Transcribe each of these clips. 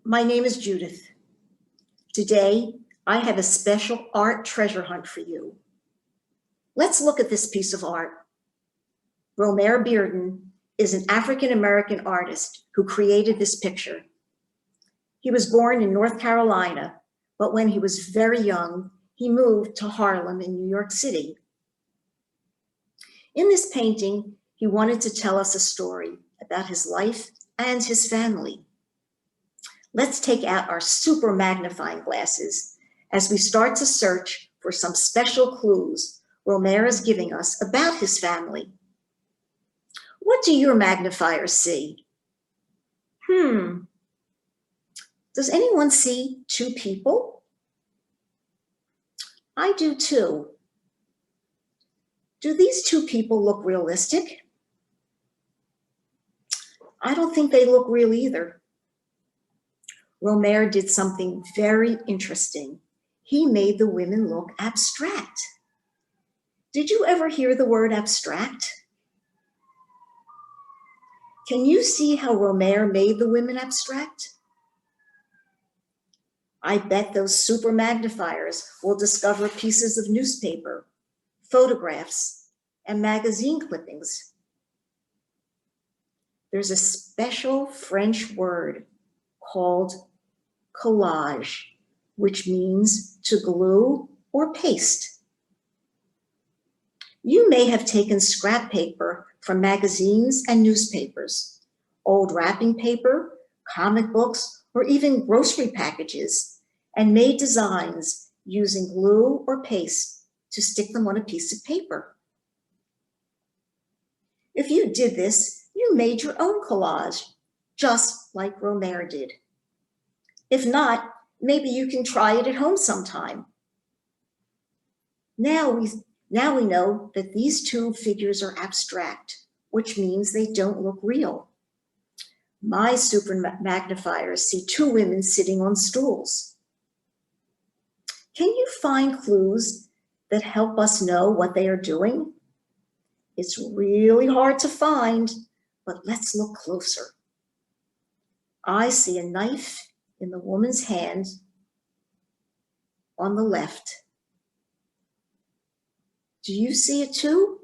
My name is Judith. Today, I have a special art treasure hunt for you. Let's look at this piece of art. Romare Bearden is an African-American artist who created this picture. He was born in North Carolina, but when he was very young, he moved to Harlem in New York City. In this painting, he wanted to tell us a story about his life and his family. Let's take out our super magnifying glasses as we start to search for some special clues Romare is giving us about his family. What do your magnifiers see? Does anyone see two people? I do too. Do these two people look realistic? I don't think they look real either. Romare did something very interesting. He made the women look abstract. Did you ever hear the word abstract? Can you see how Romare made the women abstract? I bet those super magnifiers will discover pieces of newspaper, photographs, and magazine clippings. There's a special French word called collage, which means to glue or paste. You may have taken scrap paper from magazines and newspapers, old wrapping paper, comic books, or even grocery packages, and made designs using glue or paste to stick them on a piece of paper. If you did this, you made your own collage, just like Romare did. If not, maybe you can try it at home sometime. Now we know that these two figures are abstract, which means they don't look real. My super magnifiers see two women sitting on stools. Can you find clues that help us know what they are doing? It's really hard to find, but let's look closer. I see a knife in the woman's hand on the left. Do you see it too?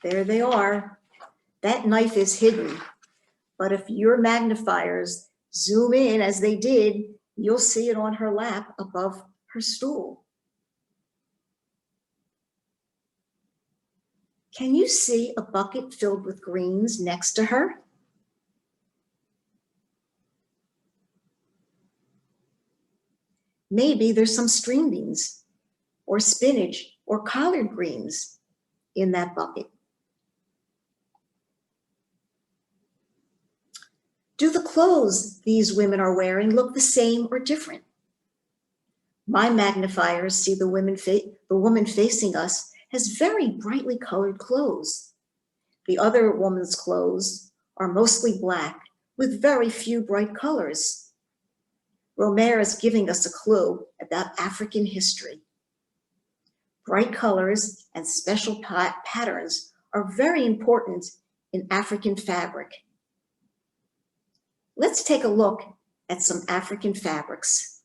There they are. That knife is hidden, but if your magnifiers zoom in as they did, you'll see it on her lap above her stool. Can you see a bucket filled with greens next to her? Maybe there's some string beans or spinach or collard greens in that bucket. Do the clothes these women are wearing look the same or different? My magnifiers see the woman facing us has very brightly colored clothes. The other woman's clothes are mostly black with very few bright colors. Romare is giving us a clue about African history. Bright colors and special patterns are very important in African fabric. Let's take a look at some African fabrics.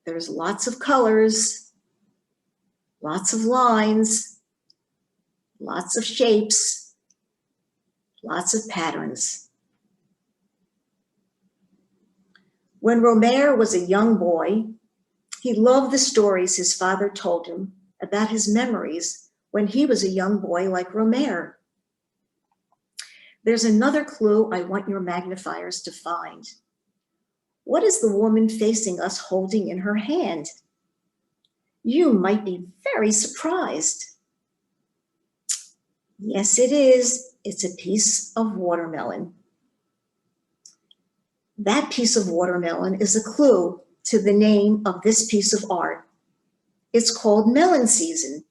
There's lots of colors, lots of lines, lots of shapes, lots of patterns. When Romare was a young boy, he loved the stories his father told him about his memories when he was a young boy like Romare. There's another clue I want your magnifiers to find. What is the woman facing us holding in her hand? You might be very surprised. Yes, it is. It's a piece of watermelon. That piece of watermelon is a clue to the name of this piece of art. It's called Melon Season.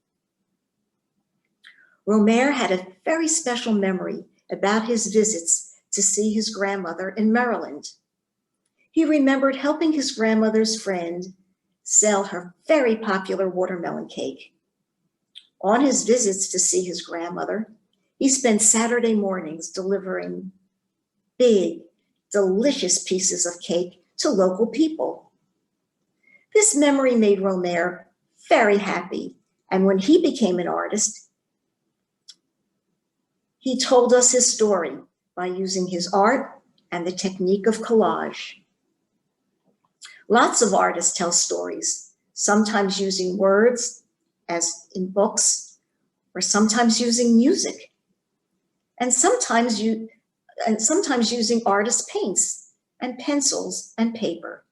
Romare had a very special memory about his visits to see his grandmother in Maryland. He remembered helping his grandmother's friend sell her very popular watermelon cake. On his visits to see his grandmother, he spent Saturday mornings delivering big, delicious pieces of cake to local people. This memory made Romare very happy, and when he became an artist, he told us his story by using his art and the technique of collage. Lots of artists tell stories, sometimes using words, as in books, or sometimes using music, and sometimes using artist paints and pencils and paper.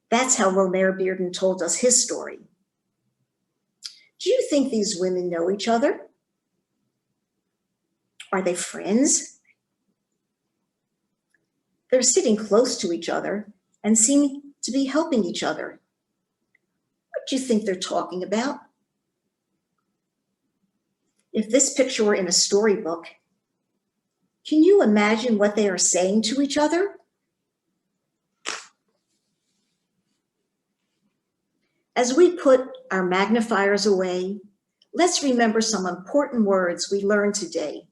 That's how Romare Bearden told us his story. Do you think these women know each other? Are they friends? They're sitting close to each other and seem to be helping each other. What do you think they're talking about? If this picture were in a storybook, can you imagine what they are saying to each other? As we put our magnifiers away, let's remember some important words we learned today: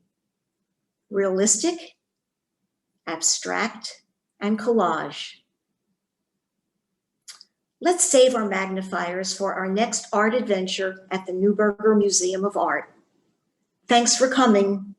realistic, abstract, and collage. Let's save our magnifiers for our next art adventure at the Neuberger Museum of Art. Thanks for coming.